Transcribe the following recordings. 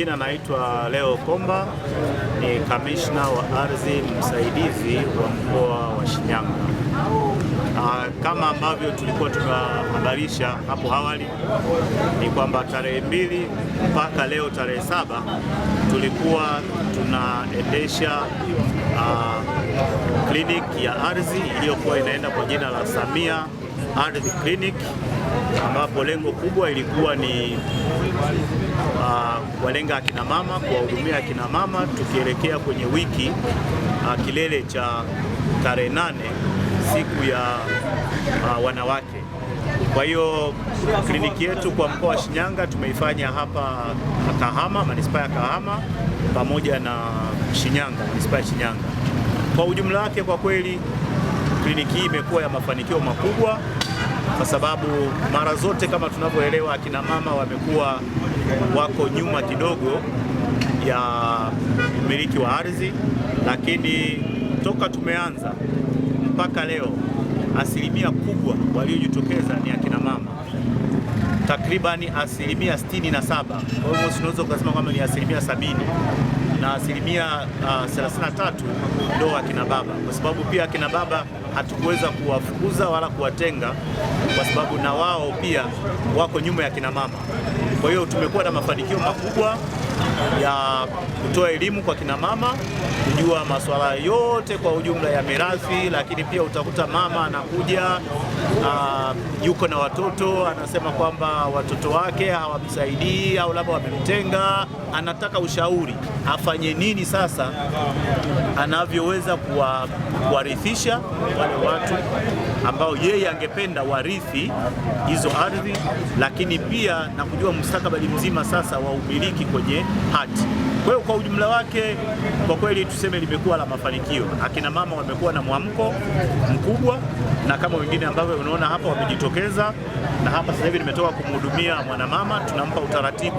majina naitwa Leo Komba, ni kamishna wa ardhi msaidizi wa mkoa wa Shinyanga. Kama ambavyo tulikuwa tumehabarisha hapo awali, ni kwamba tarehe 2 mpaka leo tarehe 7 tulikuwa tunaendesha kliniki ya ardhi iliyokuwa inaenda kwa jina la Samia Ardhi Clinic, ambapo lengo kubwa ilikuwa ni kuwalenga akina mama, kuwahudumia akina mama, tukielekea kwenye wiki kilele cha tarehe 8, siku ya wanawake. Kwa hiyo kliniki yetu kwa mkoa wa Shinyanga tumeifanya hapa Kahama, manispaa ya Kahama pamoja na Shinyanga, manispaa ya Shinyanga. Kwa ujumla wake, kwa kweli kliniki hii imekuwa ya mafanikio makubwa, kwa sababu mara zote kama tunavyoelewa akina mama wamekuwa wako nyuma kidogo ya umiliki wa ardhi, lakini toka tumeanza mpaka leo asilimia kubwa waliojitokeza ni akina mama, takribani asilimia 67. Kwa hiyo unaweza kusema kwamba ni asilimia 70 na asilimia 33 ndio akina baba, kwa sababu pia akina baba hatukuweza kuwafukuza wala kuwatenga, kwa sababu na wao pia wako nyuma ya akina mama. Kwa hiyo tumekuwa na mafanikio makubwa ya kutoa elimu kwa kina mama, kujua masuala yote kwa ujumla ya mirathi, lakini pia utakuta mama anakuja yuko na watoto, anasema kwamba watoto wake hawamsaidii au labda wamemtenga, anataka ushauri afanye nini sasa anavyoweza kuwarithisha wale watu ambao yeye angependa warithi hizo ardhi, lakini pia na kujua mustakabali mzima sasa wa umiliki kwenye hati. Kwa hiyo kwa ujumla wake, kwa kweli tuseme limekuwa la mafanikio. Akina mama wamekuwa na mwamko mkubwa, na kama wengine ambao unaona hapa wamejitokeza, na hapa sasa hivi nimetoka kumhudumia mwanamama, tunampa utaratibu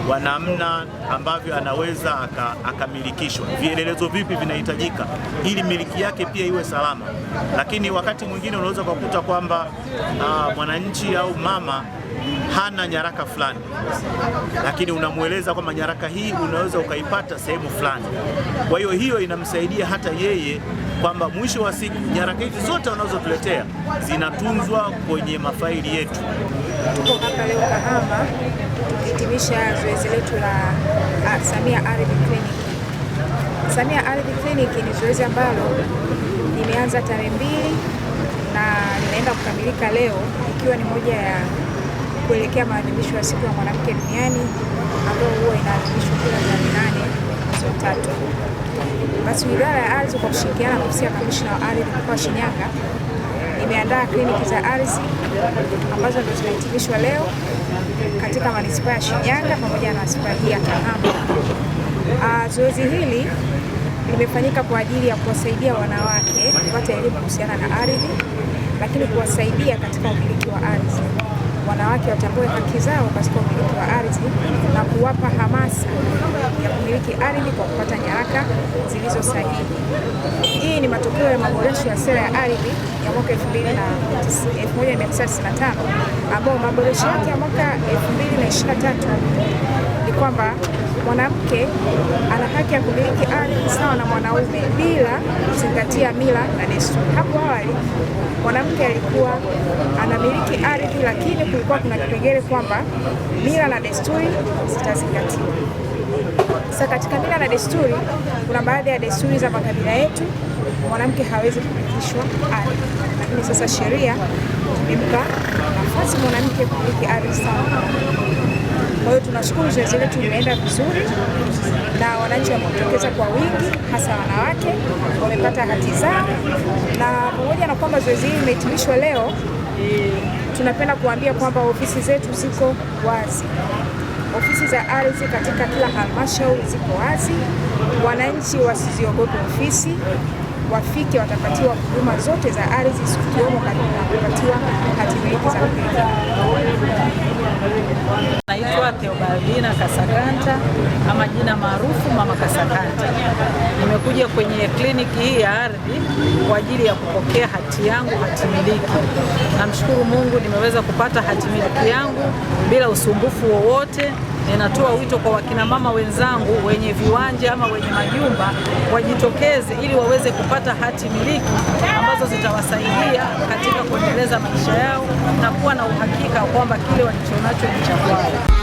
wa namna ambavyo anaweza akamilikishwa, vielelezo vipi vinahitajika ili miliki yake pia iwe salama. Lakini wakati mwingine unaweza kukuta kwamba mwananchi au mama hana nyaraka fulani, lakini unamueleza kwamba nyaraka hii unaweza ukaipata sehemu fulani. Kwa hiyo hiyo inamsaidia hata yeye kwamba mwisho wa siku nyaraka hizi zote wanazotuletea zinatunzwa kwenye mafaili yetu. Tuko hapa leo Kahama tukihitimisha zoezi letu la Samia Ardhi Clinic. Samia Ardhi Clinic ni zoezi ambalo limeanza tarehe 2 na linaenda kukamilika leo, ikiwa ni moja ya kuelekea maadhimisho ya siku ya mwanamke duniani ambayo huwa inaadhimishwa kila tarehe 8 mwezi wa 3. Basi Wizara ya Ardhi kwa kushirikiana na ofisi ya kamishna wa ardhi mkoa wa Shinyanga imeandaa kliniki za ardhi ambazo ndio zinahitimishwa leo katika manispaa ya Shinyanga pamoja na manispaa hii ya Kahama. Zoezi hili limefanyika kwa ajili ya kuwasaidia wanawake kupata elimu kuhusiana na ardhi, lakini kuwasaidia katika umiliki wa ardhi. Wanawake watambue haki zao katika umiliki wa ardhi na kuwapa hamasa ya kumiliki ardhi kwa kupata nyaraka zilizo sahihi. Hii ni matokeo ya maboresho ya sera ya ardhi ya mwaka 1995 ambao maboresho yake ya mwaka 2023 ni kwamba mwanamke ana haki ya kumiliki ardhi sawa na mwanaume bila kuzingatia mila na desturi. Hapo awali mwanamke alikuwa anamiliki ardhi, lakini kulikuwa kuna kipengele kwamba mila na desturi zitazingatiwa. Sasa katika mila na desturi, kuna baadhi ya desturi za makabila yetu mwanamke hawezi kumilikishwa ardhi, lakini sasa sheria imempa nafasi mwanamke kumiliki ardhi sawa. Kwa hiyo tunashukuru zoezi letu limeenda vizuri na wananchi wamejitokeza kwa wingi, hasa wanawake wamepata haki zao, na pamoja na kwamba zoezi hili limehitimishwa leo, tunapenda kuambia kwamba ofisi zetu ziko wazi. Ofisi za ardhi katika kila halmashauri ziko wazi. Wananchi wasiziogope ofisi, wafike, watapatiwa huduma zote za ardhi zikiwemo kupatiwa hati miliki za kumiliki. Naitwa Theobaldina Kasakanta ama jina maarufu Mama Kasakanta. Nimekuja kwenye kliniki hii ya ardhi kwa ajili ya kupokea hati yangu, hati miliki. Namshukuru Mungu nimeweza kupata hati miliki yangu bila usumbufu wowote, ninatoa wito kwa wakinamama wenzangu wenye viwanja ama wenye majumba wajitokeze ili waweze kupata hati miliki ambazo zitawasaidia katika kuendeleza maisha yao na kuwa na uhakika kwamba kile walichonacho ni cha kwao.